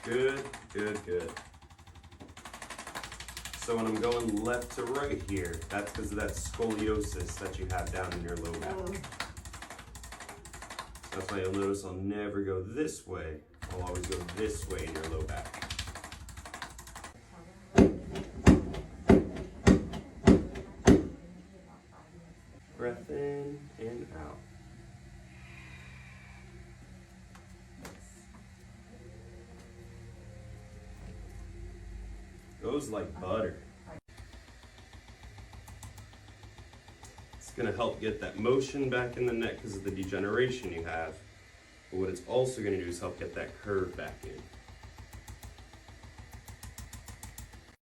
Good, good, good. So when I'm going left to right here, that's because of that scoliosis that you have down in your low back. That's why you'll notice I'll never go this way. I'll always go this way in your low back. Breath in and out. Goes like butter. It's gonna help get that motion back in the neck because of the degeneration you have. But what it's also gonna do is help get that curve back in.